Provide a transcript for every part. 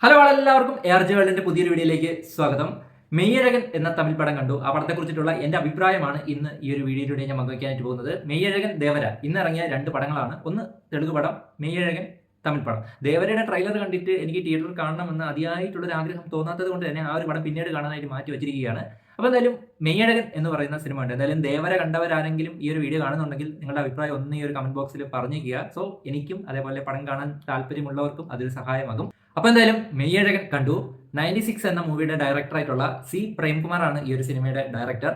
Hello എല്ലാവർക്കും എയർജി വേൾഡിന്റെ പുതിയൊരു വീഡിയോയിലേക്ക് സ്വാഗതം. മെയ്യഴകൻ എന്ന തമിഴ് പടം കണ്ടു. ആ പടത്തെക്കുറിച്ചിട്ടുള്ള എന്റെ അഭിപ്രായമാണ് ഇന്ന് ഈ ഒരു വീഡിയോയിലൂടെ ഞാൻ പങ്കുവയ്ക്കാനായിട്ട് പോകുന്നത്. മെയ്യഴകൻ ദേവര ഇന്ന് ഇറങ്ങിയ രണ്ട് പടങ്ങളാണ്. ഒന്ന് തെലുങ്ക് പടം, മെയ്യഴകൻ തമിഴ് പടം. ദേവരയുടെ ട്രെയിലർ കണ്ടിട്ട് എനിക്ക് തിയേറ്ററിൽ കാണണമെന്ന് അതിയായിട്ടുള്ളൊരു ആഗ്രഹം തോന്നാത്തത് കൊണ്ട് തന്നെ ആ ഒരു പടം പിന്നീട് കാണാനായിട്ട് മാറ്റി വെച്ചിരിക്കുകയാണ്. അപ്പോൾ എന്തായാലും മെയ്യഴകൻ എന്ന് പറയുന്ന സിനിമ ഉണ്ട്. എന്തായാലും ദേവര കണ്ടവരാരെങ്കിലും ഈ ഒരു വീഡിയോ കാണുന്നുണ്ടെങ്കിൽ നിങ്ങളുടെ അഭിപ്രായം ഒന്ന് ഈ ഒരു കമന്റ് ബോക്സിൽ പറഞ്ഞേക്കുക. സോ എനിക്കും അതേപോലെ പടം കാണാൻ താല്പര്യമുള്ളവർക്കും അതൊരു സഹായമാകും. അപ്പൊ എന്തായാലും മെയ്യഴകൻ കണ്ടു. 96 എന്ന മൂവിയുടെ ഡയറക്ടറായിട്ടുള്ള സി പ്രേംകുമാറാണ് ഈ ഒരു സിനിമയുടെ ഡയറക്ടർ.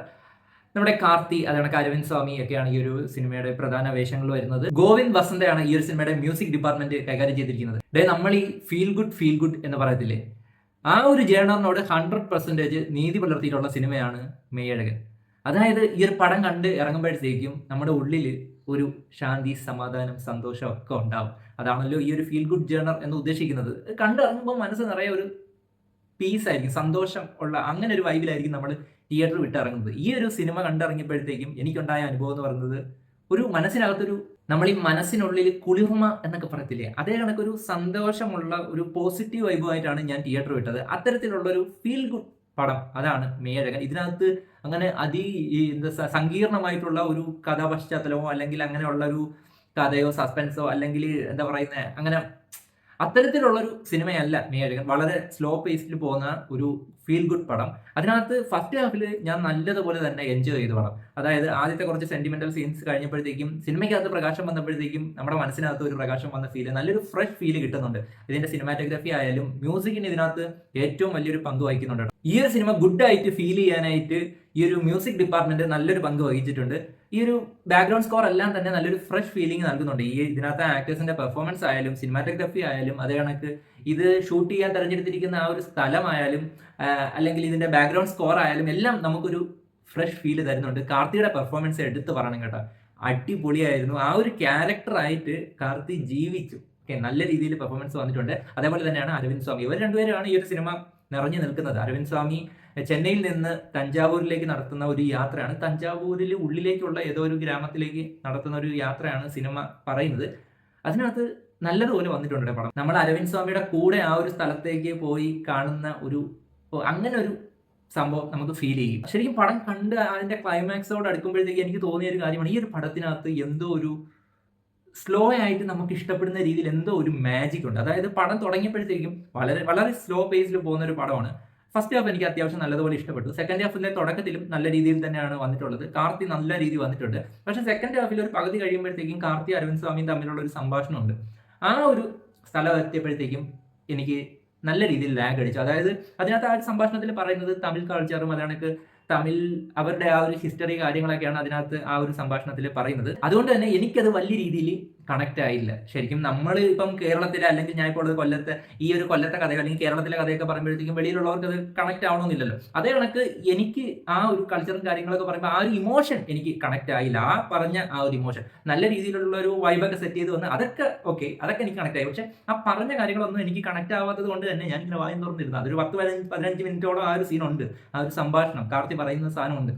നമ്മുടെ കാർത്തി, അതാണ് അരവിന്ദ് സ്വാമി ഒക്കെയാണ് ഈ ഒരു സിനിമയുടെ പ്രധാന വേഷങ്ങൾ വരുന്നത്. ഗോവിന്ദ് വസന്തയാണ് ഈ ഒരു സിനിമയുടെ മ്യൂസിക് ഡിപ്പാർട്ട്മെന്റ് കൈകാര്യം ചെയ്തിരിക്കുന്നത്. നമ്മൾ ഈ ഫീൽ ഗുഡ് എന്ന് പറയത്തില്ലേ, ആ ഒരു ജേണറിനോട് 100% നീതി പുലർത്തിയിട്ടുള്ള സിനിമയാണ് മെയ്യഴകൻ. അതായത് ഈ ഒരു പടം കണ്ട് ഇറങ്ങുമ്പോഴത്തേക്കും നമ്മുടെ ഉള്ളിൽ ഒരു ശാന്തി, സമാധാനം, സന്തോഷം ഒക്കെ ഉണ്ടാവും. അതാണല്ലോ ഈ ഒരു ഫീൽ ഗുഡ് ജേണർ എന്ന് ഉദ്ദേശിക്കുന്നത്. കണ്ടിറങ്ങുമ്പോൾ മനസ്സ് നിറയെ ഒരു പീസ് ആയിരിക്കും, സന്തോഷം ഉള്ള അങ്ങനെ ഒരു വൈബിലായിരിക്കും നമ്മൾ തിയേറ്റർ വിട്ടിറങ്ങുന്നത്. ഈ ഒരു സിനിമ കണ്ടിറങ്ങിയപ്പോഴത്തേക്കും എനിക്കുണ്ടായ അനുഭവം എന്ന് പറയുന്നത് ഒരു മനസ്സിനകത്തൊരു, നമ്മൾ ഈ മനസ്സിനുള്ളിൽ കുളിർമ എന്നൊക്കെ പറയത്തില്ലേ, അതേ കണക്കൊരു സന്തോഷമുള്ള ഒരു പോസിറ്റീവ് വൈബുമായിട്ടാണ് ഞാൻ തിയേറ്റർ വിട്ടത്. അത്തരത്തിലുള്ള ഒരു ഫീൽ ഗുഡ് പടം അതാണ് മെയ്യഴകൻ. ഇതിനകത്ത് അങ്ങനെ സങ്കീർണമായിട്ടുള്ള ഒരു കഥാപശ്ചാത്തലമോ അല്ലെങ്കിൽ അങ്ങനെയുള്ള ഒരു കഥയോ സസ്പെൻസോ അല്ലെങ്കിൽ എന്താ പറയുന്നത്, അങ്ങനെ അത്തരത്തിലുള്ളൊരു സിനിമയല്ല മെയ്യഴകൻ. വളരെ സ്ലോ പേസിൽ പോകുന്ന ഒരു ഫീൽ ഗുഡ് പടം. അതിനകത്ത് ഫസ്റ്റ് ഹാഫിൽ ഞാൻ നല്ലതുപോലെ തന്നെ എൻജോയ് ചെയ്ത പടം. അതായത് ആദ്യത്തെ കുറച്ച് സെന്റിമെന്റൽ സീൻസ് കഴിഞ്ഞപ്പോഴത്തേക്കും സിനിമയ്ക്കകത്ത് പ്രകാശം വന്നപ്പോഴത്തേക്കും നമ്മുടെ മനസ്സിനകത്ത് ഒരു പ്രകാശം വന്ന ഫീല്, നല്ലൊരു ഫ്രഷ് ഫീല് കിട്ടുന്നുണ്ട്. ഇതിന്റെ സിനിമാറ്റോഗ്രാഫി ആയാലും മ്യൂസിക്കിന് ഇതിനകത്ത് ഏറ്റവും വലിയൊരു പങ്ക് വഹിക്കുന്നുണ്ട്. ഈ ഒരു സിനിമ ഗുഡായിട്ട് ഫീൽ ചെയ്യാനായിട്ട് ഈ ഒരു മ്യൂസിക് ഡിപ്പാർട്ട്മെന്റ് നല്ലൊരു പങ്ക് വഹിച്ചിട്ടുണ്ട്. ഈ ഒരു ബാക്ക്ഗ്രൗണ്ട് സ്കോർ എല്ലാം തന്നെ നല്ലൊരു ഫ്രഷ് ഫീലിംഗ് നൽകുന്നുണ്ട്. ഈ ഇതിനകത്ത് ആക്ടേഴ്സിന്റെ പെർഫോമൻസ് ആയാലും സിനിമാറ്റോഗ്രാഫി ആയാലും അതേ കണക്ക് ഇത് ഷൂട്ട് ചെയ്യാൻ തെരഞ്ഞെടുത്തിരിക്കുന്ന ആ ഒരു സ്ഥലമായാലും അല്ലെങ്കിൽ ഇതിന്റെ ബാക്ക്ഗ്രൗണ്ട് സ്കോർ ആയാലും എല്ലാം നമുക്കൊരു ഫ്രഷ് ഫീല് തരുന്നുണ്ട്. കാർത്തിയുടെ പെർഫോമൻസ് എടുത്ത് പറയണം കേട്ടോ, അടിപൊളിയായിരുന്നു. ആ ഒരു ക്യാരക്ടറായിട്ട് കാർത്തി ജീവിച്ചു. നല്ല രീതിയിൽ പെർഫോമൻസ് വന്നിട്ടുണ്ട്. അതേപോലെ തന്നെയാണ് അരവിന്ദ് സ്വാമി. ഇവർ രണ്ടുപേരാണ് ഈ ഒരു സിനിമ നിറഞ്ഞു നിൽക്കുന്നത്. അരവിന്ദ് സ്വാമി ചെന്നൈയിൽ നിന്ന് തഞ്ചാവൂരിലേക്ക് നടത്തുന്ന ഒരു യാത്രയാണ്. തഞ്ചാവൂരിൽ ഉള്ളിലേക്കുള്ള ഏതോ ഒരു ഗ്രാമത്തിലേക്ക് നടത്തുന്ന ഒരു യാത്രയാണ് സിനിമ പറയുന്നത്. അതിനകത്ത് നല്ലതുപോലെ വന്നിട്ടുണ്ട് പടം. നമ്മൾ അരവിന്ദ് സ്വാമിയുടെ കൂടെ ആ ഒരു സ്ഥലത്തേക്ക് പോയി കാണുന്ന ഒരു അങ്ങനെ ഒരു സംഭവം നമുക്ക് ഫീൽ ചെയ്യും. ശരിക്കും പടം കണ്ട് അതിന്റെ ക്ലൈമാക്സോട് അടുക്കുമ്പോഴത്തേക്ക് എനിക്ക് തോന്നിയ ഒരു കാര്യമാണ്, ഈ ഒരു പടത്തിനകത്ത് എന്തോ ഒരു സ്ലോ ആയിട്ട് നമുക്ക് ഇഷ്ടപ്പെടുന്ന രീതിയിൽ എന്തോ ഒരു മാജിക് ഉണ്ട്. അതായത് പടം തുടങ്ങിയപ്പോഴത്തേക്കും വളരെ വളരെ സ്ലോ പേസിൽ പോകുന്ന ഒരു പടമാണ്. ഫസ്റ്റ് ഹാഫ് എനിക്ക് അത്യാവശ്യം നല്ലതുപോലെ ഇഷ്ടപ്പെട്ടു. സെക്കൻഡ് ഹാഫിലെ തുടക്കത്തിലും നല്ല രീതിയിൽ തന്നെയാണ് വന്നിട്ടുള്ളത്. കാർത്തി നല്ല രീതിയിൽ വന്നിട്ടുണ്ട്. പക്ഷെ സെക്കൻഡ് ഹാഫിൽ ഒരു പകുതി കഴിയുമ്പോഴത്തേക്കും കാർത്തി അരവിന്ദ് സ്വാമിയും തമ്മിലുള്ള ഒരു സംഭാഷണമുണ്ട്. ആ ഒരു സ്ഥലം എത്തിയപ്പോഴത്തേക്കും എനിക്ക് നല്ല രീതിയിൽ ലാഗ് അടിച്ചു. അതായത് അതിനകത്ത് ആ ഒരു സംഭാഷണത്തിൽ പറയുന്നത് തമിഴ് കൾച്ചറും അതാണെങ്കിൽ തമിഴ് അവരുടെ ആ ഒരു ഹിസ്റ്ററി കാര്യങ്ങളൊക്കെയാണ് അതിനകത്ത് ആ ഒരു സംഭാഷണത്തിൽ പറയുന്നത്. അതുകൊണ്ട് തന്നെ എനിക്കത് വലിയ രീതിയിൽ കണക്ട് ആയില്ല. ശരിക്കും നമ്മൾ ഇപ്പം കേരളത്തിലെ അല്ലെങ്കിൽ ഞാൻ ഇപ്പോൾ ഉള്ളത് കൊല്ലത്തെ, ഈ ഒരു കൊല്ലത്തെ കഥയോ അല്ലെങ്കിൽ കേരളത്തിലെ കഥയൊക്കെ പറയുമ്പോഴത്തേക്കും വെളിയിലുള്ളവർക്ക് അത് കണക്ട് ആവണമെന്നില്ലല്ലോ. അതേ കണക്ക് എനിക്ക് ആ ഒരു കൾച്ചറും കാര്യങ്ങളൊക്കെ പറയുമ്പോൾ ആ ഒരു ഇമോഷൻ എനിക്ക് കണക്ട് ആയില്ല. ആ പറഞ്ഞ ആ ഒരു ഇമോഷൻ നല്ല രീതിയിലുള്ള ഒരു വൈബൊക്കെ സെറ്റ് ചെയ്ത് വന്ന് അതൊക്കെ ഓക്കെ, അതൊക്കെ എനിക്ക് കണക്ട് ആയി. പക്ഷെ ആ പറഞ്ഞ കാര്യങ്ങളൊന്നും എനിക്ക് കണക്ട് ആവാത്തത് കൊണ്ട് തന്നെ ഞാൻ ഇങ്ങനെ വായും തുറന്നിരുന്നു. അതൊരു 10-15 മിനിറ്റോളം ആ ഒരു സീനുണ്ട്, ആ ഒരു സംഭാഷണം കാർത്തി പറയുന്ന സാധനമുണ്ട്.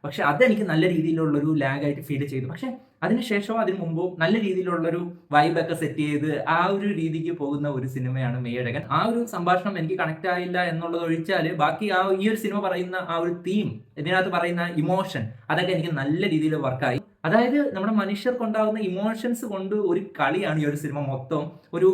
പക്ഷെ അതെനിക്ക് നല്ല രീതിയിലുള്ളൊരു ലാഗായിട്ട് ഫീൽ ചെയ്തു. പക്ഷെ അതിനുശേഷമോ അതിനു മുമ്പോ നല്ല രീതിയിലുള്ളൊരു വൈബൊക്കെ സെറ്റ് ചെയ്ത് ആ ഒരു രീതിക്ക് പോകുന്ന ഒരു സിനിമയാണ് മെയ്യഴകൻ. ആ ഒരു സംഭാഷണം എനിക്ക് കണക്ട് ആയില്ല എന്നുള്ളത് ഒഴിച്ചാൽ ബാക്കി ഈ ഒരു സിനിമ പറയുന്ന ആ ഒരു തീം, ഇതിനകത്ത് പറയുന്ന ഇമോഷൻ, അതൊക്കെ എനിക്ക് നല്ല രീതിയിൽ വർക്കായി. അതായത് നമ്മുടെ മനുഷ്യർക്കുണ്ടാകുന്ന ഇമോഷൻസ് കൊണ്ട് ഒരു കളിയാണ് ഈ ഒരു സിനിമ മൊത്തം. ഒരു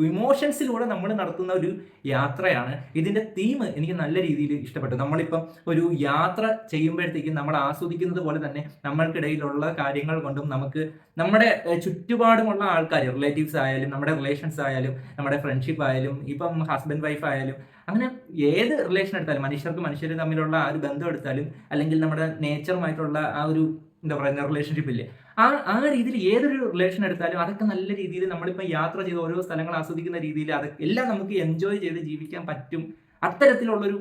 ഇമോഷൻസിലൂടെ നമ്മൾ നടത്തുന്ന ഒരു യാത്രയാണ്. ഇതിന്റെ തീം എനിക്ക് നല്ല രീതിയിൽ ഇഷ്ടപ്പെട്ടു. നമ്മളിപ്പം ഒരു യാത്ര ചെയ്യുമ്പോഴത്തേക്കും നമ്മൾ ആസ്വദിക്കുന്നത് പോലെ തന്നെ നമ്മൾക്കിടയിലുള്ള കാര്യങ്ങൾ കൊണ്ടും നമുക്ക് നമ്മുടെ ചുറ്റുപാടുമുള്ള ആൾക്കാർ, റിലേറ്റീവ്സ് ആയാലും നമ്മുടെ റിലേഷൻസ് ആയാലും നമ്മുടെ ഫ്രണ്ട്ഷിപ്പ് ആയാലും ഇപ്പം ഹസ്ബൻഡ് വൈഫ് ആയാലും അങ്ങനെ ഏത് റിലേഷൻ എടുത്താലും മനുഷ്യർ തമ്മിലുള്ള ആ ഒരു ബന്ധം എടുത്താലും അല്ലെങ്കിൽ നമ്മുടെ നേച്ചറുമായിട്ടുള്ള ആ ഒരു എന്താ പറയുന്ന റിലേഷൻഷിപ്പ് ഇല്ലേ, ആ രീതിയിൽ ഏതൊരു റിലേഷൻ എടുത്താലും അതൊക്കെ നല്ല രീതിയിൽ നമ്മളിപ്പോൾ യാത്ര ചെയ്ത് ഓരോ സ്ഥലങ്ങൾ ആസ്വദിക്കുന്ന രീതിയിൽ അതൊക്കെ എല്ലാം നമുക്ക് എൻജോയ് ചെയ്ത് ജീവിക്കാൻ പറ്റും. അത്തരത്തിലുള്ളൊരു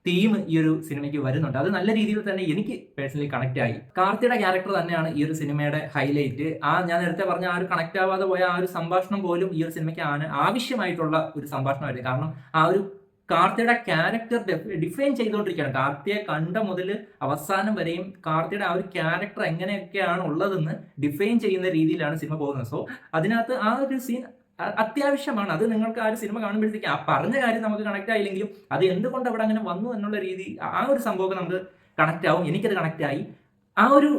തീം ഈ ഒരു സിനിമയ്ക്ക് വരുന്നുണ്ട്. അത് നല്ല രീതിയിൽ തന്നെ എനിക്ക് പേഴ്സണലി കണക്ട് ആയി. കാർത്തിയുടെ ക്യാരക്ടർ തന്നെയാണ് ഈ ഒരു സിനിമയുടെ ഹൈലൈറ്റ്. ഞാൻ നേരത്തെ പറഞ്ഞ ആ ഒരു കണക്ട് ആവാതെ പോയ ആ ഒരു സംഭാഷണം പോലും ഈ ഒരു സിനിമയ്ക്ക് ആവശ്യമായിട്ടുള്ള ഒരു സംഭാഷണമായിരുന്നു. കാരണം ആ ഒരു കാർത്തിയുടെ ക്യാരക്ടർ ഡിഫൈൻ ചെയ്തുകൊണ്ടിരിക്കുകയാണ്. കാർത്തിയെ കണ്ട മുതൽ അവസാനം വരെയും കാർത്തിയുടെ ആ ഒരു ക്യാരക്ടർ എങ്ങനെയൊക്കെയാണ് ഉള്ളതെന്ന് ഡിഫൈൻ ചെയ്യുന്ന രീതിയിലാണ് സിനിമ പോകുന്നത്. സോ അതിനകത്ത് ആ ഒരു സീൻ അത്യാവശ്യമാണ്. അത് നിങ്ങൾക്ക് ആ ഒരു സിനിമ കാണുമ്പോഴത്തേക്ക് ആ പറഞ്ഞ കാര്യം നമുക്ക് കണക്ട് ആയില്ലെങ്കിലും അത് എന്തുകൊണ്ട് അവിടെ അങ്ങനെ വന്നു എന്നുള്ള രീതി ആ ഒരു സംഭവം നമുക്ക് കണക്ട് ആവും. എനിക്കത് കണക്ട് ആയി. ആ ഒരു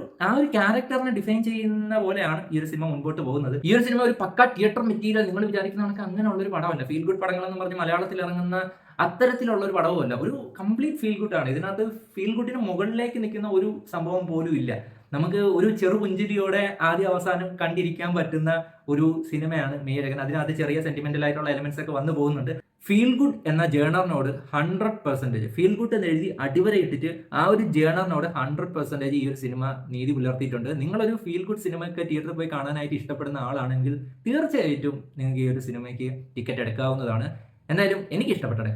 ക്യാരക്ടറിനെ ഡിഫൈൻ ചെയ്യുന്ന പോലെയാണ് ഈ ഒരു സിനിമ മുൻപോട്ട് പോകുന്നത്. ഈ ഒരു സിനിമ ഒരു പക്ക തിയേറ്റർ മെറ്റീരിയൽ നിങ്ങൾ വിചാരിക്കുന്ന കണക്ക് അങ്ങനെയുള്ള ഒരു പടമല്ല. ഫീൽ ഗുഡ് പടങ്ങൾ എന്ന് പറഞ്ഞ് മലയാളത്തിൽ ഇറങ്ങുന്ന അത്തരത്തിലുള്ള ഒരു പടവുമല്ല. ഒരു കംപ്ലീറ്റ് ഫീൽ ഗുഡ് ആണ്. ഇതിനകത്ത് ഫീൽ ഗുഡിന് മുകളിലേക്ക് നിൽക്കുന്ന ഒരു സംഭവം പോലും ഇല്ല. നമുക്ക് ഒരു ചെറു പുഞ്ചിരിയോടെ ആദ്യ അവസാനം കണ്ടിരിക്കാൻ പറ്റുന്ന ഒരു സിനിമയാണ് മെയ്യഴകൻ. അതിനകത്ത് ചെറിയ സെന്റിമെന്റൽ ആയിട്ടുള്ള എലമെന്റ്സ് ഒക്കെ വന്നു പോകുന്നുണ്ട്. ഫീൽ ഗുഡ് എന്ന ജേണറിനോട് 100% ഫീൽ ഗുഡ് എന്ന് എഴുതി അടിവരയിട്ടിട്ട് ആ ഒരു ജേണറിനോട് 100% ഈ ഒരു സിനിമ നീതി പുലർത്തിയിട്ടുണ്ട്. നിങ്ങളൊരു ഫീൽ ഗുഡ് സിനിമയൊക്കെ തിയേറ്ററിൽ പോയി കാണാനായിട്ട് ഇഷ്ടപ്പെടുന്ന ആളാണെങ്കിൽ തീർച്ചയായിട്ടും നിങ്ങൾക്ക് ഈ ഒരു സിനിമയ്ക്ക് ടിക്കറ്റ് എടുക്കാവുന്നതാണ്. എന്തായാലും എനിക്ക് ഇഷ്ടപ്പെട്ടത്